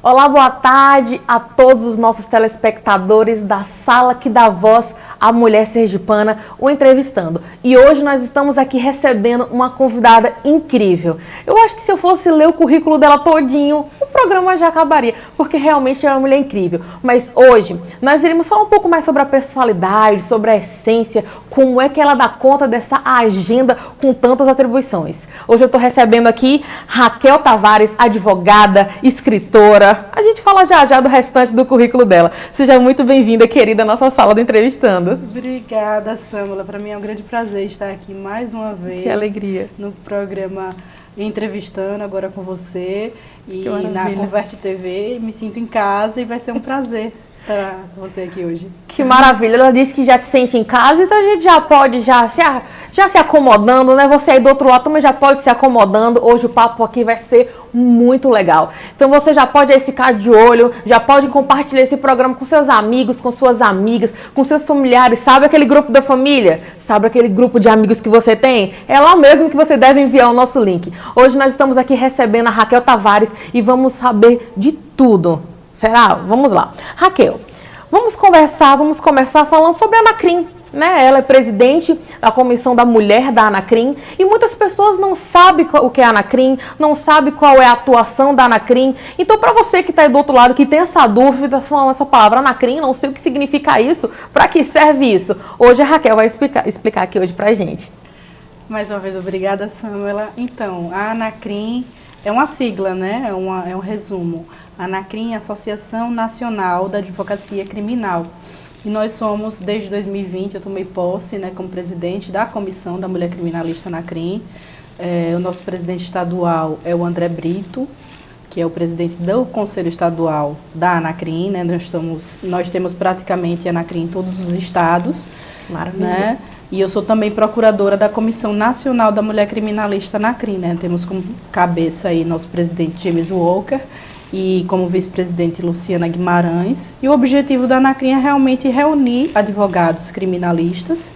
Olá, boa tarde a todos os nossos telespectadores da Sala que dá voz à mulher sergipana, o Entrevistando. E hoje nós estamos aqui recebendo uma convidada incrível. Eu acho que se eu fosse ler o currículo dela todinho, o programa já acabaria, porque realmente ela é uma mulher incrível. Mas hoje nós iremos falar um pouco mais sobre a personalidade, sobre a essência, como é que ela dá conta dessa agenda com tantas atribuições. Hoje eu estou recebendo aqui Raquel Tavares, advogada, escritora. A gente fala já do restante do currículo dela. Seja muito bem-vinda, querida, à nossa sala do Entrevistando. Obrigada, Sâmula. Para mim é um grande prazer estar aqui mais uma vez. Que alegria. No programa Entrevistando, agora com você. E que na Converte TV. Me sinto em casa e vai ser um prazer estar com você aqui hoje. Que maravilha. Ela disse que já se sente em casa, então a gente já pode já se acomodando, né? Você aí do outro lado também já pode se acomodando. Hoje o papo aqui vai ser muito legal. Então você já pode aí ficar de olho, já pode compartilhar esse programa com seus amigos, com suas amigas, com seus familiares. Sabe aquele grupo da família? Sabe aquele grupo de amigos que você tem? É lá mesmo que você deve enviar o nosso link. Hoje nós estamos aqui recebendo a Raquel Tavares e vamos saber de tudo. Será? Vamos lá. Raquel, vamos começar falando sobre a Anacrim. Né? Ela é presidente da Comissão da Mulher da Anacrim e muitas pessoas não sabem o que é a Anacrim, não sabem qual é a atuação da Anacrim. Então, para você que está aí do outro lado, que tem essa dúvida, falando essa palavra Anacrim, não sei o que significa isso, para que serve isso? Hoje a Raquel vai explicar aqui hoje para a gente. Mais uma vez, obrigada, Sâmula. Então, a Anacrim é uma sigla, né? É um resumo. A Anacrim é a Associação Nacional da Advocacia Criminal. E nós somos, desde 2020, eu tomei posse, né, como presidente da Comissão da Mulher Criminalista Anacrim. O nosso presidente estadual é o André Brito, que é o presidente do Conselho Estadual da Anacrim. Né? Nós temos praticamente Anacrim em todos os estados. Maravilha. Né? E eu sou também procuradora da Comissão Nacional da Mulher Criminalista Anacrim. Né? Temos como cabeça aí nosso presidente James Walker, e como vice-presidente Luciana Guimarães. E o objetivo da Anacrim é realmente reunir advogados criminalistas,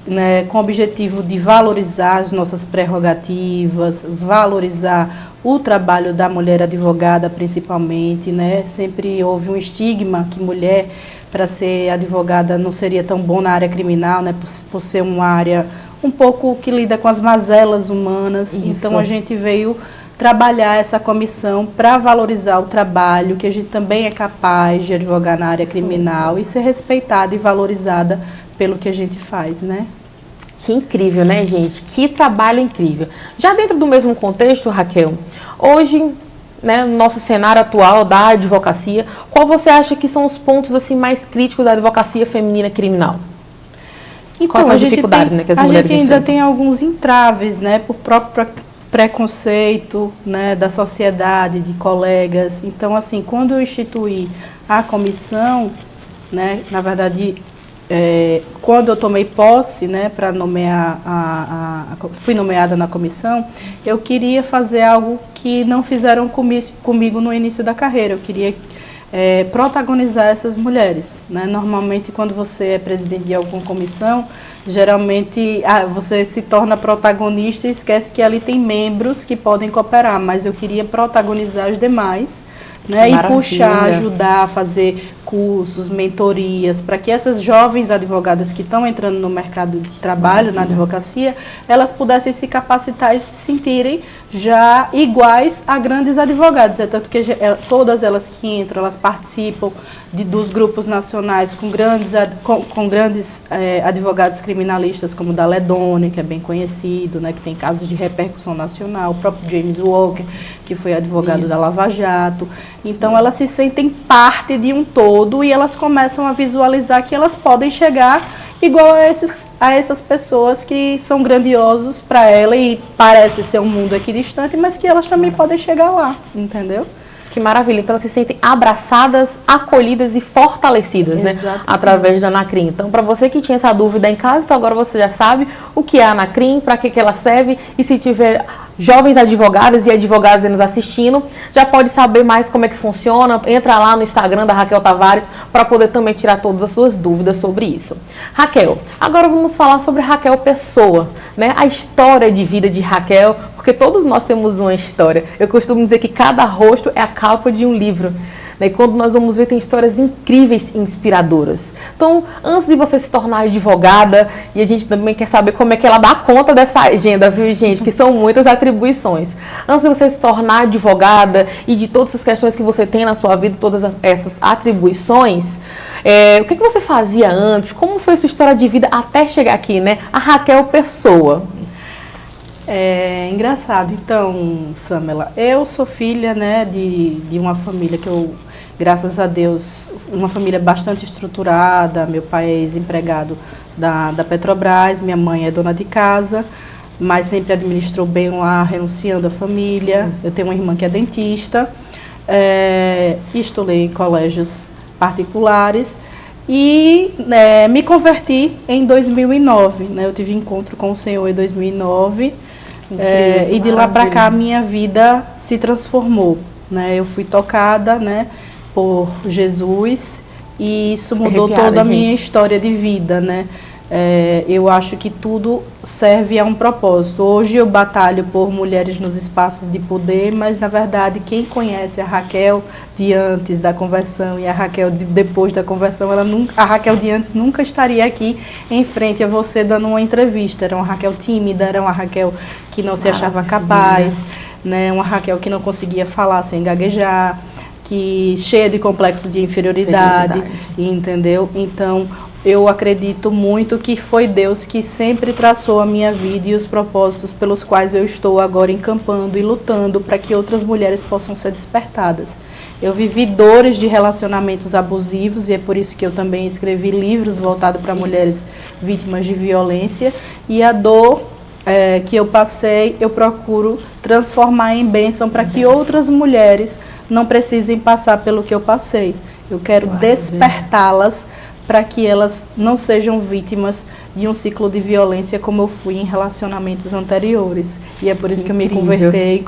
né, com o objetivo de valorizar as nossas prerrogativas, valorizar o trabalho da mulher advogada principalmente. Né? Sempre houve um estigma que mulher, para ser advogada, não seria tão bom na área criminal, né, por ser uma área um pouco que lida com as mazelas humanas. Isso. Então a gente veio trabalhar essa comissão para valorizar o trabalho, que a gente também é capaz de advogar na área criminal e ser respeitada e valorizada pelo que a gente faz, né? Que incrível, né, gente? Que trabalho incrível. Já dentro do mesmo contexto, Raquel, hoje, né, no nosso cenário atual da advocacia, qual você acha que são os pontos assim mais críticos da advocacia feminina criminal? Então, quais são as dificuldades, né, que as mulheres enfrentam? A gente ainda tem alguns entraves, né, por próprio preconceito, né, da sociedade, de colegas. Então, assim, quando eu instituí a comissão, né, na verdade, quando eu tomei posse, né, para nomear fui nomeada na comissão, eu queria fazer algo que não fizeram comigo no início da carreira. Eu queria protagonizar essas mulheres. Né? Normalmente, quando você é presidente de alguma comissão, geralmente você se torna protagonista e esquece que ali tem membros que podem cooperar, mas eu queria protagonizar as demais, né? E puxar, ajudar a fazer cursos, mentorias, para que essas jovens advogadas que estão entrando no mercado de trabalho, na advocacia, elas pudessem se capacitar e se sentirem já iguais a grandes advogados. É tanto que todas elas que entram, elas participam dos grupos nacionais com grandes advogados criminalistas, como o da Ledone, que é bem conhecido, né, que tem casos de repercussão nacional, o próprio James Walker, que foi advogado da Lava Jato. Então, elas se sentem parte de um todo e elas começam a visualizar que elas podem chegar igual a essas pessoas que são grandiosos para ela e parece ser um mundo equidistante, mas que elas também podem chegar lá, entendeu? Que maravilha. Então, elas se sentem abraçadas, acolhidas e fortalecidas, né? Através da Anacrim. Então, para você que tinha essa dúvida em casa, então agora você já sabe o que é a Anacrim, para que ela serve e se tiver jovens advogadas e advogadas nos assistindo, já pode saber mais como é que funciona. Entra lá no Instagram da Raquel Tavares para poder também tirar todas as suas dúvidas sobre isso. Raquel, agora vamos falar sobre Raquel pessoa, né? A história de vida de Raquel, porque todos nós temos uma história. Eu costumo dizer que cada rosto é a capa de um livro. E quando nós vamos ver, tem histórias incríveis e inspiradoras. Então, antes de você se tornar advogada, e a gente também quer saber como é que ela dá conta dessa agenda, viu, gente? Que são muitas atribuições. Antes de você se tornar advogada e de todas as questões que você tem na sua vida, todas essas atribuições, o que você fazia antes? Como foi a sua história de vida até chegar aqui, né? A Raquel pessoa. É engraçado. Então, Samela, eu sou filha, né, de uma família que eu, graças a Deus, uma família bastante estruturada. Meu pai é ex-empregado da Petrobras, minha mãe é dona de casa, mas sempre administrou bem lá, renunciando à família. Eu tenho uma irmã que é dentista, estudei em colégios particulares e me converti em 2009. Né, eu tive encontro com o Senhor em 2009. Incrível, e de lá para cá a minha vida se transformou, né? Eu fui tocada, né, por Jesus e isso mudou toda a minha história de vida, né? Eu acho que tudo serve a um propósito. Hoje eu batalho por mulheres nos espaços de poder, mas na verdade quem conhece a Raquel de antes da conversão e a Raquel depois da conversão, a Raquel de antes nunca estaria aqui em frente a você dando uma entrevista. Era uma Raquel tímida, era uma Raquel que não se achava capaz, né? Uma Raquel que não conseguia falar sem gaguejar, que cheia de complexo de inferioridade. Entendeu? Então, eu acredito muito que foi Deus que sempre traçou a minha vida e os propósitos pelos quais eu estou agora encampando e lutando para que outras mulheres possam ser despertadas. Eu vivi dores de relacionamentos abusivos e é por isso que eu também escrevi livros voltados para mulheres vítimas de violência, e a dor que eu passei, eu procuro transformar em bênção para que outras mulheres não precisem passar pelo que eu passei. Eu quero despertá-las para que elas não sejam vítimas de um ciclo de violência como eu fui em relacionamentos anteriores. E é por isso que eu me convertei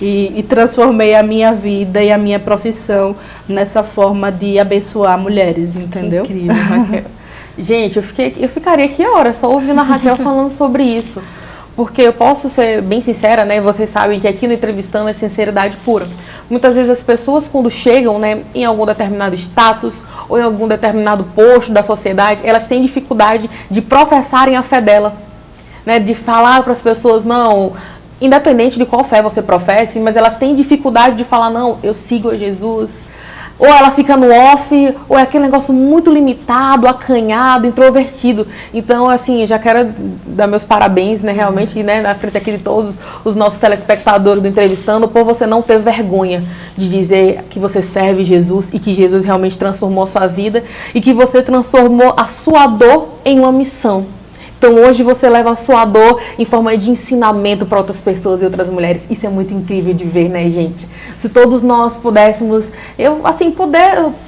e transformei a minha vida e a minha profissão nessa forma de abençoar mulheres, entendeu? Que incrível, Raquel. Gente, eu ficaria aqui horas só ouvindo a Raquel falando sobre isso. Porque eu posso ser bem sincera, né? Vocês sabem que aqui no Entrevistando é sinceridade pura. Muitas vezes as pessoas, quando chegam, né, em algum determinado status ou em algum determinado posto da sociedade, elas têm dificuldade de professarem a fé dela, né? De falar para as pessoas, não, independente de qual fé você professe, mas elas têm dificuldade de falar, não, eu sigo a Jesus. Ou ela fica no off, ou é aquele negócio muito limitado, acanhado, introvertido. Então, assim, já quero dar meus parabéns, né, realmente, né, na frente aqui de todos os nossos telespectadores do Entrevistando, por você não ter vergonha de dizer que você serve Jesus e que Jesus realmente transformou a sua vida e que você transformou a sua dor em uma missão. Então, hoje você leva a sua dor em forma de ensinamento para outras pessoas e outras mulheres. Isso é muito incrível de ver, né, gente? Se todos nós pudéssemos,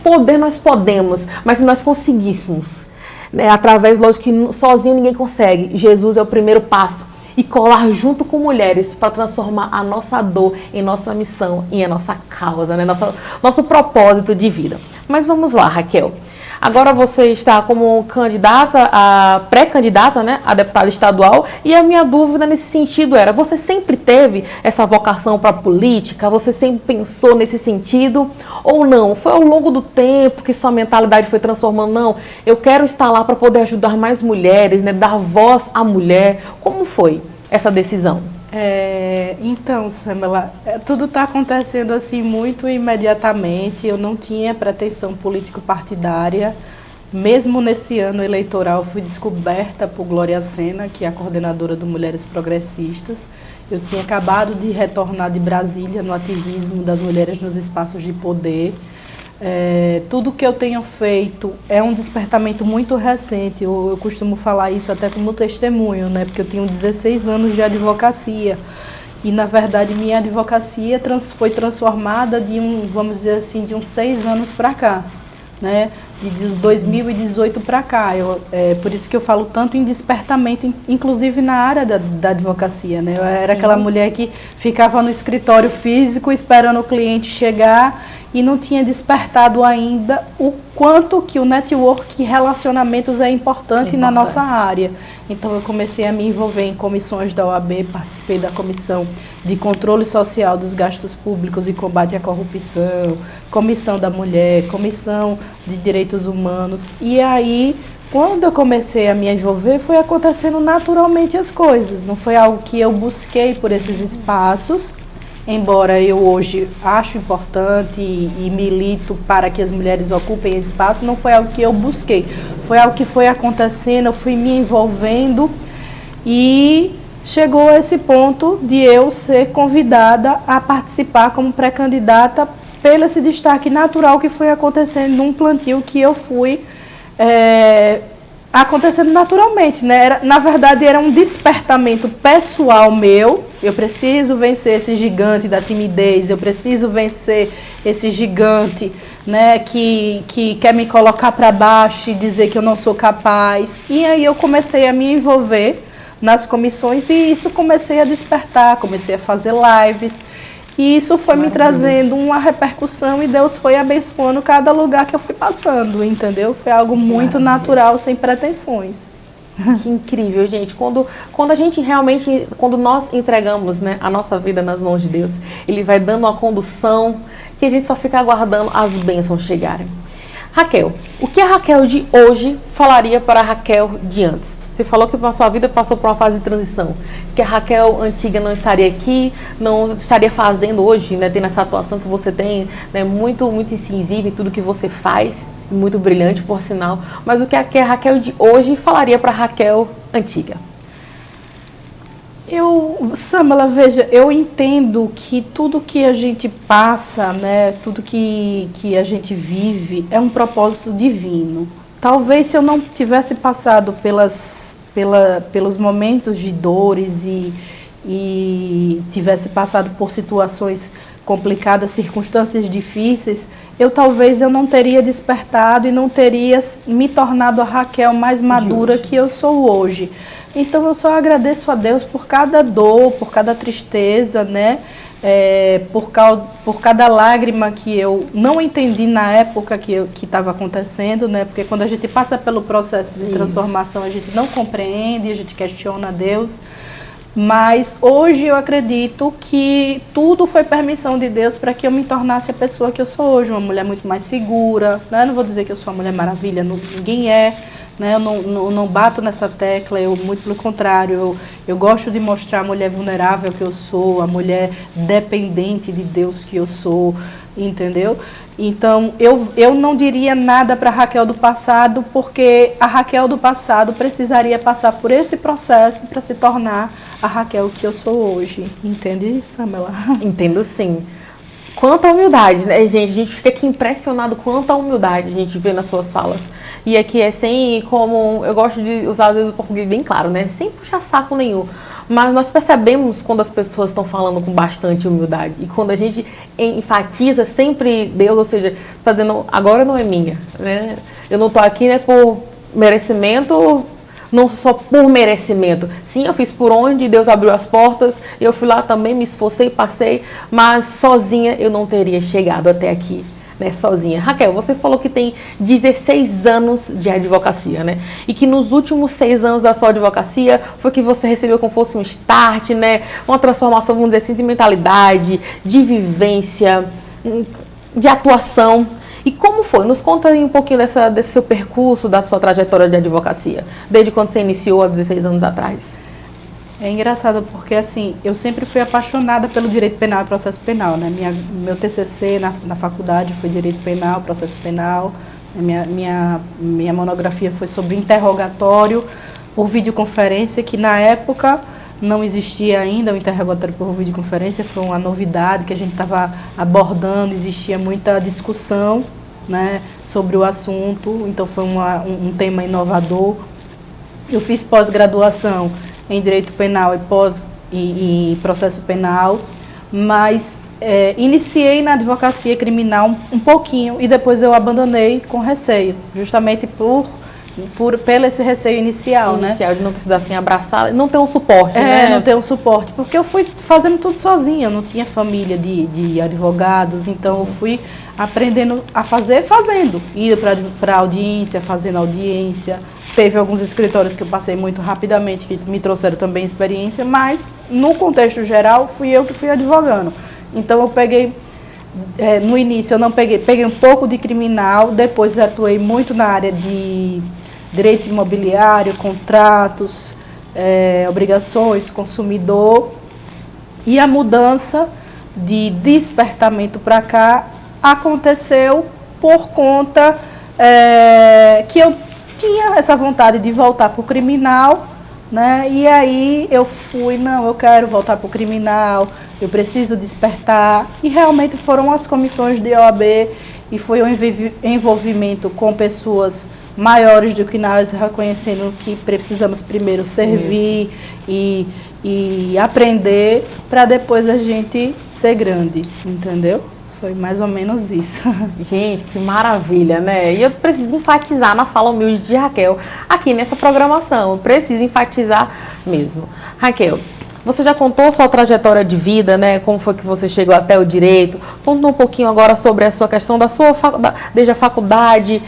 poder nós podemos, mas se nós conseguíssemos, né, através, lógico que sozinho ninguém consegue. Jesus é o primeiro passo. E colar junto com mulheres para transformar a nossa dor em nossa missão e em nossa causa, né, nosso propósito de vida. Mas vamos lá, Raquel. Agora você está como candidata, pré-candidata, né, a deputada estadual, e a minha dúvida nesse sentido era, você sempre teve essa vocação para a política? Você sempre pensou nesse sentido? Ou não? Foi ao longo do tempo que sua mentalidade foi transformando? Não, eu quero estar lá para poder ajudar mais mulheres, né, dar voz à mulher. Como foi essa decisão? Então, Samela, tudo está acontecendo assim muito imediatamente. Eu não tinha pretensão político-partidária. Mesmo nesse ano eleitoral, fui descoberta por Glória Sena, que é a coordenadora do Mulheres Progressistas. Eu tinha acabado de retornar de Brasília no ativismo das mulheres nos espaços de poder. Tudo que eu tenho feito é um despertamento muito recente. Eu costumo falar isso até como testemunho, né? Porque eu tenho 16 anos de advocacia e, na verdade, minha advocacia foi transformada vamos dizer assim, de uns 6 anos para cá. né, de 2018 para cá. Por isso que eu falo tanto em despertamento, inclusive na área da advocacia, né? Eu era aquela mulher que ficava no escritório físico esperando o cliente chegar e não tinha despertado ainda o quanto que o network e relacionamentos é importante na nossa área. Então eu comecei a me envolver em comissões da OAB, participei da comissão de controle social dos gastos públicos e combate à corrupção, comissão da mulher, comissão de direitos humanos. E aí, quando eu comecei a me envolver, foi acontecendo naturalmente as coisas. Não foi algo que eu busquei por esses espaços, embora eu hoje acho importante e milito para que as mulheres ocupem espaço, não foi algo que eu busquei. Foi algo que foi acontecendo, eu fui me envolvendo e chegou a esse ponto de eu ser convidada a participar como pré-candidata pelo esse destaque natural que foi acontecendo num plantio que eu fui acontecendo naturalmente, né? Na verdade, era um despertamento pessoal meu. Eu preciso vencer esse gigante da timidez, eu preciso vencer esse gigante, né, que quer me colocar para baixo e dizer que eu não sou capaz. E aí eu comecei a me envolver nas comissões e isso comecei a despertar, comecei a fazer lives. E isso foi me trazendo uma repercussão e Deus foi abençoando cada lugar que eu fui passando, entendeu? Foi algo muito natural, sem pretensões. Que incrível, gente. Quando a gente realmente, quando nós entregamos, né, a nossa vida nas mãos de Deus, Ele vai dando uma condução que a gente só fica aguardando as bênçãos chegarem. Raquel, o que a Raquel de hoje falaria para a Raquel de antes? Você falou que a sua vida passou por uma fase de transição, que a Raquel antiga não estaria aqui, não estaria fazendo hoje, né, tendo essa atuação que você tem, né, muito incisiva em tudo que você faz, muito brilhante, por sinal. Mas o que a Raquel de hoje falaria para a Raquel antiga? Samela, veja, eu entendo que tudo que a gente passa, né, tudo que a gente vive é um propósito divino. Talvez se eu não tivesse passado pelos momentos de dores e tivesse passado por situações complicadas, circunstâncias difíceis, talvez eu não teria despertado e não teria me tornado a Raquel mais madura que eu sou hoje. Então eu só agradeço a Deus por cada dor, por cada tristeza, né? Por cada lágrima que eu não entendi na época que estava acontecendo, né? Porque quando a gente passa pelo processo de transformação, a gente não compreende, a gente questiona Deus. Mas hoje eu acredito que tudo foi permissão de Deus para que eu me tornasse a pessoa que eu sou hoje, uma mulher muito mais segura, né? Eu não vou dizer que eu sou uma mulher maravilha, ninguém é. Né? Eu não bato nessa tecla, muito pelo contrário, eu gosto de mostrar a mulher vulnerável que eu sou, a mulher dependente de Deus que eu sou, entendeu? Então, eu não diria nada para a Raquel do passado, porque a Raquel do passado precisaria passar por esse processo para se tornar a Raquel que eu sou hoje. Entende, Samela? Entendo, sim. Quanta humildade, né, gente? A gente fica aqui impressionado quanta humildade a gente vê nas suas falas. E aqui é sem, como eu gosto de usar às vezes o português bem claro, né? Sem puxar saco nenhum. Mas nós percebemos quando as pessoas estão falando com bastante humildade. E quando a gente enfatiza sempre Deus, ou seja, está dizendo, agora não é minha, né? Eu não estou aqui, né, por merecimento, não só por merecimento. Sim, eu fiz por onde Deus abriu as portas, eu fui lá também, me esforcei, passei, mas sozinha eu não teria chegado até aqui, né, sozinha. Raquel, você falou que tem 16 anos de advocacia, né? E que nos últimos 6 anos da sua advocacia foi que você recebeu como fosse um start, né? Uma transformação, vamos dizer assim, de mentalidade, de vivência, de atuação. E como foi? Nos conta aí um pouquinho desse seu percurso, da sua trajetória de advocacia, desde quando você iniciou há 16 anos atrás. É engraçado porque, assim, eu sempre fui apaixonada pelo direito penal e processo penal, né? Meu TCC na faculdade foi direito penal, processo penal. Minha monografia foi sobre interrogatório por videoconferência, que na época não existia ainda o interrogatório por videoconferência, foi uma novidade que a gente estava abordando, existia muita discussão, né, sobre o assunto, então foi um tema inovador. Eu fiz pós-graduação em Direito Penal e processo penal, mas iniciei na advocacia criminal um pouquinho e depois eu abandonei com receio, justamente pelo esse receio inicial, né? De não ter sido assim abraçada, não ter um suporte, né? Não ter um suporte, porque eu fui fazendo tudo sozinha, eu não tinha família de advogados, então eu fui aprendendo a fazer, fazendo, indo para audiência, fazendo audiência. Teve alguns escritórios que eu passei muito rapidamente, que me trouxeram também experiência, mas no contexto geral fui eu que fui advogando. Então eu peguei, no início eu não peguei um pouco de criminal, depois atuei muito na área de direito imobiliário, contratos, obrigações, consumidor. E a mudança de despertamento para cá aconteceu por conta que eu tinha essa vontade de voltar para o criminal, né? E aí eu eu quero voltar para o criminal, eu preciso despertar. E realmente foram as comissões de OAB e foi um envolvimento com pessoas maiores do que nós, reconhecendo que precisamos primeiro servir e aprender para depois a gente ser grande, entendeu? Foi mais ou menos isso. Gente, que maravilha, né? E eu preciso enfatizar na fala humilde de Raquel aqui nessa programação. Eu preciso enfatizar mesmo. Raquel, você já contou sua trajetória de vida, né? Como foi que você chegou até o direito? Conta um pouquinho agora sobre a sua questão da sua desde a faculdade.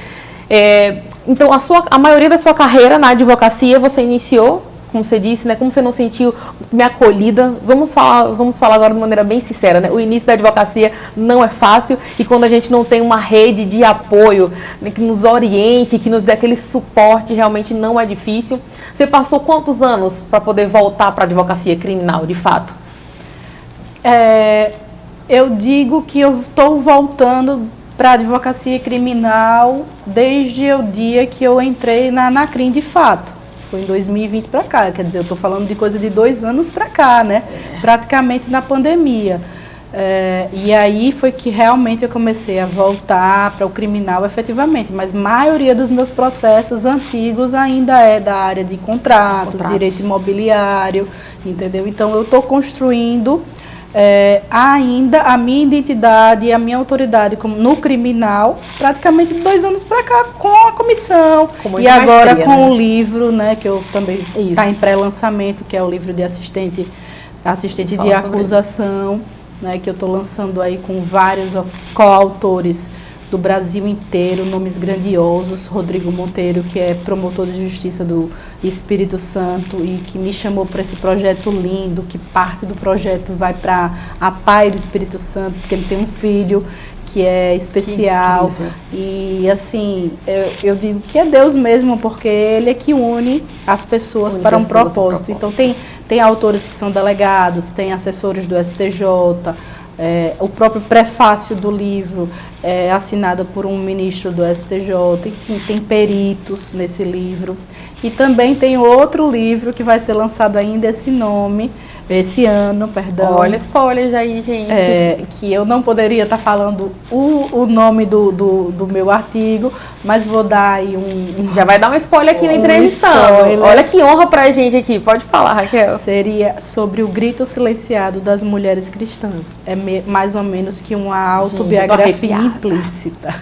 Então, a maioria da sua carreira na advocacia você iniciou, como você disse, né? Como você não sentiu me acolhida? Vamos falar agora de maneira bem sincera, né? O início da advocacia não é fácil e quando a gente não tem uma rede de apoio, né, que nos oriente, que nos dê aquele suporte, realmente não é difícil. Você passou quantos anos para poder voltar para a advocacia criminal, de fato? Eu digo que eu estou voltando para a advocacia criminal desde o dia que eu entrei na Anacrim de fato. Foi em 2020 para cá, quer dizer, eu estou falando de coisa de 2 anos para cá, né? Praticamente na pandemia. E aí foi que realmente eu comecei a voltar para o criminal efetivamente, mas a maioria dos meus processos antigos ainda é da área de contratos. Direito imobiliário, entendeu? Então eu estou construindo ainda a minha identidade e a minha autoridade no criminal, praticamente de 2 anos para cá, com a comissão. E agora com, né, o livro, né, que eu também está em pré-lançamento, que é o livro de assistente de acusação, né, que eu estou lançando aí com vários coautores do Brasil inteiro, nomes grandiosos. Rodrigo Monteiro, que é promotor de justiça do Espírito Santo e que me chamou para esse projeto lindo, que parte do projeto vai para a Pai do Espírito Santo, porque ele tem um filho que é especial. E assim, eu digo que é Deus mesmo, porque Ele é que une as pessoas para um propósito. Então tem autores que são delegados, tem assessores do STJ, o próprio prefácio do livro é assinado por um ministro do STJ, tem peritos nesse livro. E também tem outro livro que vai ser lançado ainda esse ano, perdão. Olha, spoilers aí, gente. Que eu não poderia estar falando o nome do meu artigo, mas vou dar aí Já vai dar um spoiler aqui na entrevistando. Olha que honra pra gente aqui. Pode falar, Raquel. Seria sobre o grito silenciado das mulheres cristãs. É mais ou menos que uma autobiografia implícita.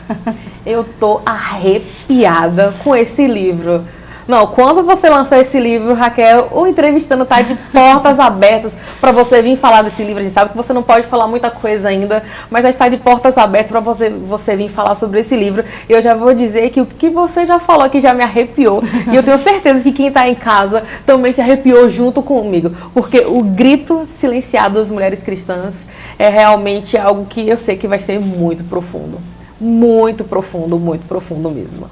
Eu tô arrepiada com esse livro. Não, quando você lançar esse livro, Raquel, o entrevistando tá de portas abertas para você vir falar desse livro. A gente sabe que você não pode falar muita coisa ainda, mas já está de portas abertas para você vir falar sobre esse livro. E eu já vou dizer que o que você já falou aqui já me arrepiou. E eu tenho certeza que quem está em casa também se arrepiou junto comigo. Porque o grito silenciado das mulheres cristãs é realmente algo que eu sei que vai ser muito profundo. Muito profundo mesmo.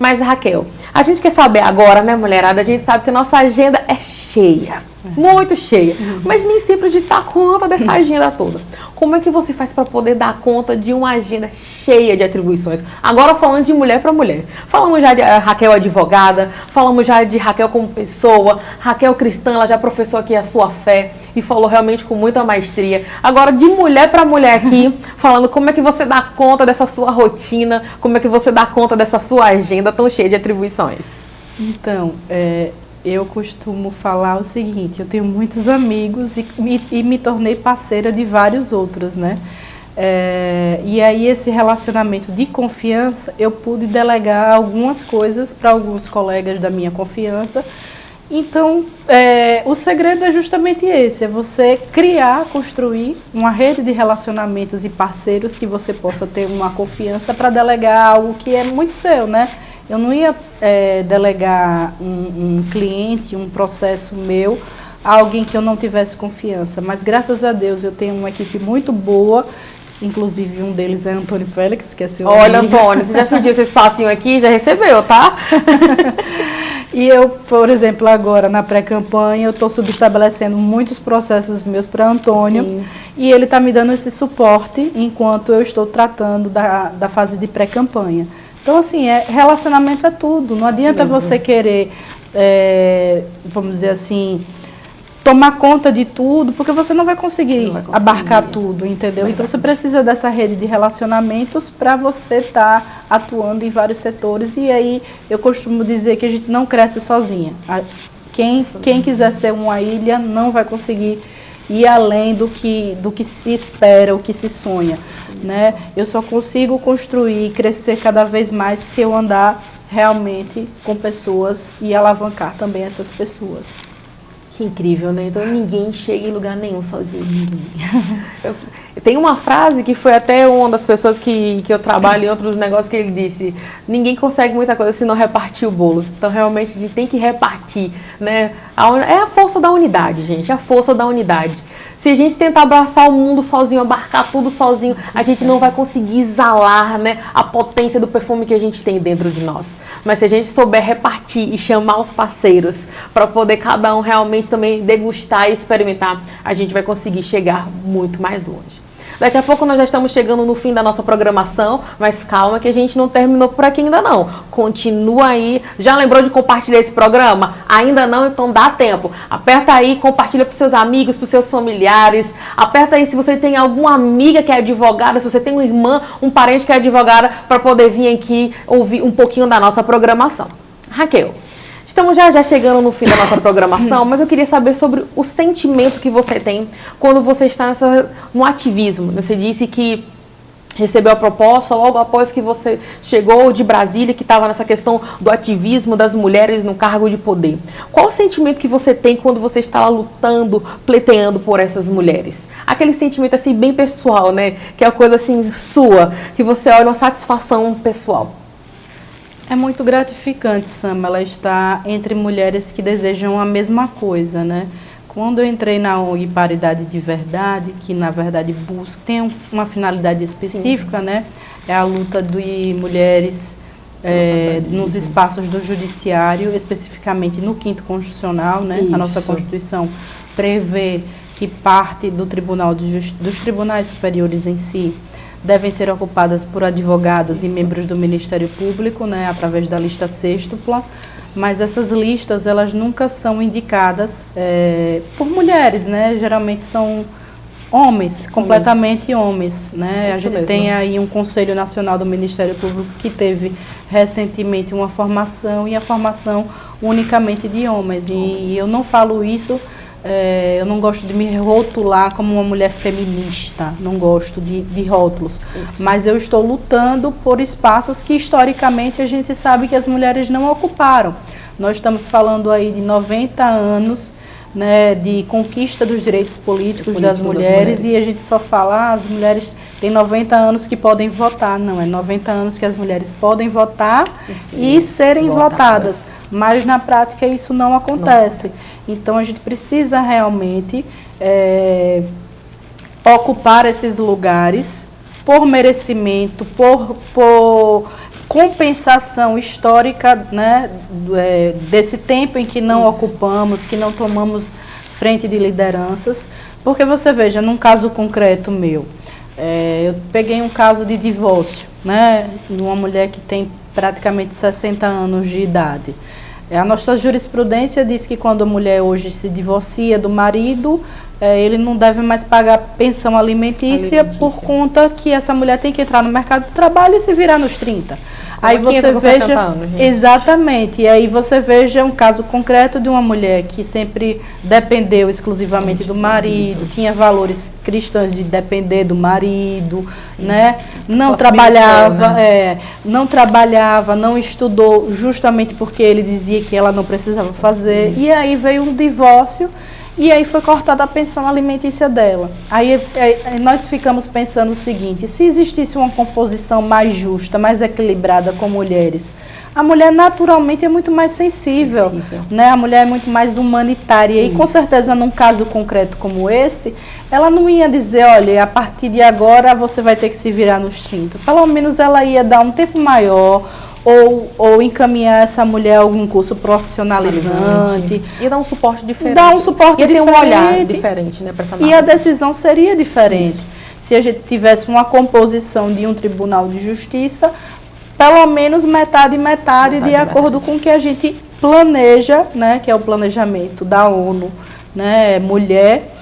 Mas, Raquel, a gente quer saber agora, né, mulherada? A gente sabe que a nossa agenda é cheia, muito cheia. Mas nem sempre de dar conta dessa agenda toda. Como é que você faz para poder dar conta de uma agenda cheia de atribuições? Agora falando de mulher para mulher. Falamos já de Raquel advogada, falamos já de Raquel como pessoa, Raquel cristã, ela já professou aqui a sua fé e falou realmente com muita maestria. Agora de mulher para mulher aqui, falando como é que você dá conta dessa sua rotina, como é que você dá conta dessa sua agenda tão cheia de atribuições. Então, Eu costumo falar o seguinte, eu tenho muitos amigos e me tornei parceira de vários outros, né? E aí esse relacionamento de confiança, eu pude delegar algumas coisas para alguns colegas da minha confiança. Então, o segredo é justamente esse, é você criar, construir uma rede de relacionamentos e parceiros que você possa ter uma confiança para delegar algo que é muito seu, né? Eu não ia delegar um cliente, um processo meu, a alguém que eu não tivesse confiança. Mas, graças a Deus, eu tenho uma equipe muito boa, inclusive um deles é Antônio Félix, que é seu Olha, amigo. Antônio, você já pediu esse espacinho aqui, já recebeu, tá? E eu, por exemplo, agora na pré-campanha, eu estou subestabelecendo muitos processos meus para Antônio. Sim. E ele está me dando esse suporte enquanto eu estou tratando da fase de pré-campanha. Então, assim, relacionamento é tudo. Não adianta você querer, vamos dizer assim, tomar conta de tudo, porque você não vai conseguir abarcar tudo, entendeu? Então, você precisa dessa rede de relacionamentos para você estar atuando em vários setores. E aí, eu costumo dizer que a gente não cresce sozinha. Quem quiser ser uma ilha não vai conseguir ir além do que se espera, o que se sonha, né? Eu só consigo construir e crescer cada vez mais se eu andar realmente com pessoas e alavancar também essas pessoas. Que incrível, né? Então ninguém chega em lugar nenhum sozinho. Tem uma frase que foi até uma das pessoas que eu trabalho em outros negócios que ele disse: ninguém consegue muita coisa se não repartir o bolo. Então realmente a gente tem que repartir, né? É a força da unidade, gente, a força da unidade. Se a gente tentar abraçar o mundo sozinho, abarcar tudo sozinho, a gente não vai conseguir exalar, né, a potência do perfume que a gente tem dentro de nós. Mas se a gente souber repartir e chamar os parceiros para poder cada um realmente também degustar e experimentar, a gente vai conseguir chegar muito mais longe. Daqui a pouco nós já estamos chegando no fim da nossa programação, mas calma que a gente não terminou por aqui ainda não. Continua aí. Já lembrou de compartilhar esse programa? Ainda não? Então dá tempo. Aperta aí, compartilha para os seus amigos, para os seus familiares. Aperta aí se você tem alguma amiga que é advogada, se você tem uma irmã, um parente que é advogada, para poder vir aqui ouvir um pouquinho da nossa programação. Raquel, estamos já chegando no fim da nossa programação, mas eu queria saber sobre o sentimento que você tem quando você está no ativismo. Você disse que recebeu a proposta logo após que você chegou de Brasília, que estava nessa questão do ativismo das mulheres no cargo de poder. Qual o sentimento que você tem quando você está lá lutando, pleiteando por essas mulheres? Aquele sentimento assim bem pessoal, né? Que é uma coisa assim sua, que você olha uma satisfação pessoal. É muito gratificante, Sam, ela está entre mulheres que desejam a mesma coisa, né? Quando eu entrei na ONG Paridade de Verdade, que na verdade tem uma finalidade específica, né? É a luta de mulheres nos espaços do judiciário, especificamente no 5º Constitucional, né? A nossa Constituição prevê que parte dos tribunais superiores em si devem ser ocupadas por advogados e membros do Ministério Público, né, através da lista sextupla, mas essas listas, elas nunca são indicadas por mulheres, né, geralmente são homens, completamente homens, né. A gente tem aí um Conselho Nacional do Ministério Público que teve recentemente uma formação, e a formação unicamente de homens, e eu não falo isso... eu não gosto de me rotular como uma mulher feminista, não gosto de rótulos, mas eu estou lutando por espaços que historicamente a gente sabe que as mulheres não ocuparam. Nós estamos falando aí de 90 anos, né, de conquista dos direitos políticos das mulheres, e a gente só fala, as mulheres têm 90 anos que podem votar. Não, é 90 anos que as mulheres podem votar e serem votadas. Mas na prática isso não acontece. Então a gente precisa realmente ocupar esses lugares por merecimento, por compensação histórica, né, desse tempo em que não ocupamos, que não tomamos frente de lideranças. Porque você veja, num caso concreto meu, eu peguei um caso de divórcio, né, de uma mulher que tem praticamente 60 anos de idade. A nossa jurisprudência diz que quando a mulher hoje se divorcia do marido, ele não deve mais pagar pensão alimentícia por conta que essa mulher tem que entrar no mercado de trabalho e se virar nos 30. Aí você veja, anos, exatamente, e aí você veja um caso concreto de uma mulher que sempre dependeu exclusivamente do marido, tinha valores cristãos de depender do marido, né? Não trabalhava, não trabalhava, não estudou, justamente porque ele dizia que ela não precisava fazer, e aí veio um divórcio. E aí foi cortada a pensão alimentícia dela. Aí nós ficamos pensando o seguinte, se existisse uma composição mais justa, mais equilibrada com mulheres, a mulher naturalmente é muito mais sensível. Né? A mulher é muito mais humanitária. E com certeza num caso concreto como esse, ela não ia dizer, olha, a partir de agora você vai ter que se virar nos 30. Pelo menos ela ia dar um tempo maior, ou encaminhar essa mulher a algum curso profissionalizante. E dar um suporte diferente. Dar um suporte diferente. E ter um olhar diferente, né, para essa E a decisão seria diferente. Se a gente tivesse uma composição de um tribunal de justiça, pelo menos metade e metade, de acordo com o que a gente planeja, né, que é o planejamento da ONU, né, mulher,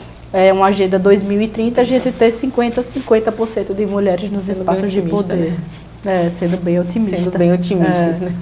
uma agenda 2030, a gente ter 50% de mulheres nos espaços de poder. Né? Sendo bem otimista. Sendo bem otimistas, né?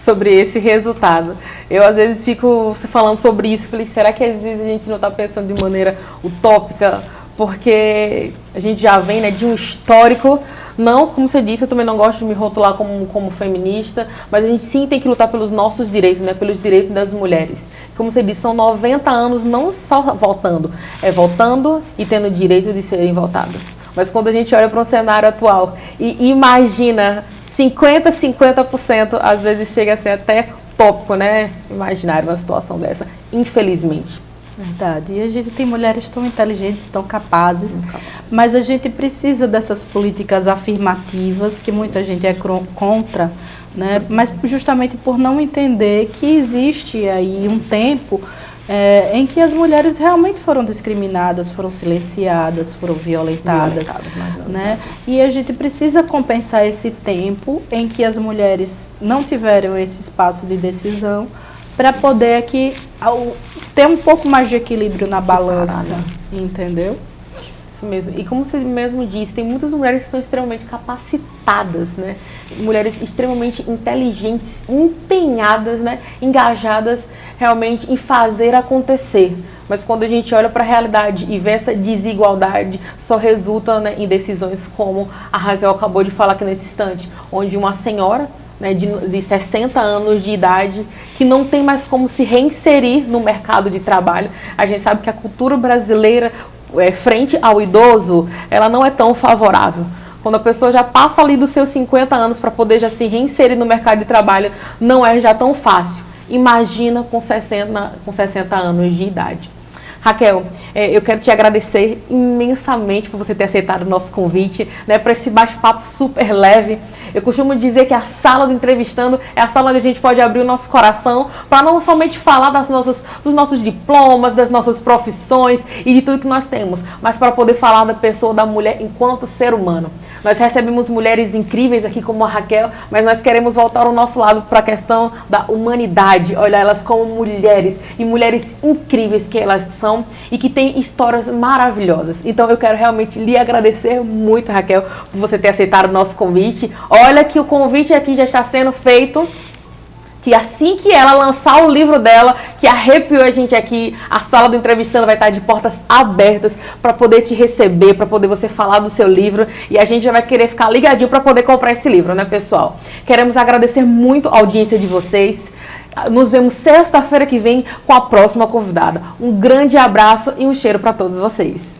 Sobre esse resultado. Eu, às vezes, fico falando sobre isso e falei, será que às vezes a gente não está pensando de maneira utópica? Porque a gente já vem, né, de um histórico, não, como você disse, eu também não gosto de me rotular como feminista, mas a gente sim tem que lutar pelos nossos direitos, né, pelos direitos das mulheres. Como você disse, são 90 anos não só votando, votando e tendo o direito de serem votadas. Mas quando a gente olha para um cenário atual e imagina 50%, às vezes chega a ser até tópico, né? Imaginar uma situação dessa, infelizmente. Verdade. E a gente tem mulheres tão inteligentes, tão capazes, mas a gente precisa dessas políticas afirmativas, que muita gente é contra, né? Mas justamente por não entender que existe aí um tempo em que as mulheres realmente foram discriminadas, foram silenciadas, foram violentadas, né? E a gente precisa compensar esse tempo em que as mulheres não tiveram esse espaço de decisão para poder aqui ter um pouco mais de equilíbrio na balança, entendeu? Isso mesmo. E como você mesmo disse, tem muitas mulheres que estão extremamente capacitadas, né? Mulheres extremamente inteligentes, empenhadas, né? Engajadas realmente em fazer acontecer. Mas quando a gente olha para a realidade e vê essa desigualdade, só resulta, né, em decisões como a Raquel acabou de falar aqui nesse instante, onde uma senhora, né, de 60 anos de idade, que não tem mais como se reinserir no mercado de trabalho. A gente sabe que a cultura brasileira, frente ao idoso, ela não é tão favorável. Quando a pessoa já passa ali dos seus 50 anos para poder já se reinserir no mercado de trabalho, não é já tão fácil. Imagina com 60 anos de idade. Raquel, eu quero te agradecer imensamente por você ter aceitado o nosso convite, né, para esse bate-papo super leve. Eu costumo dizer que a sala do Entrevistando é a sala onde a gente pode abrir o nosso coração para não somente falar dos nossos diplomas, das nossas profissões e de tudo que nós temos, mas para poder falar da pessoa, da mulher enquanto ser humano. Nós recebemos mulheres incríveis aqui como a Raquel, mas nós queremos voltar ao nosso lado para a questão da humanidade, olhar elas como mulheres e mulheres incríveis que elas são e que têm histórias maravilhosas. Então eu quero realmente lhe agradecer muito, Raquel, por você ter aceitado o nosso convite. Olha que o convite aqui já está sendo feito, que assim que ela lançar o livro dela, que arrepiou a gente aqui, a sala do Entrevistando vai estar de portas abertas para poder te receber, para poder você falar do seu livro, e a gente já vai querer ficar ligadinho para poder comprar esse livro, né, pessoal? Queremos agradecer muito a audiência de vocês. Nos vemos sexta-feira que vem com a próxima convidada. Um grande abraço e um cheiro para todos vocês.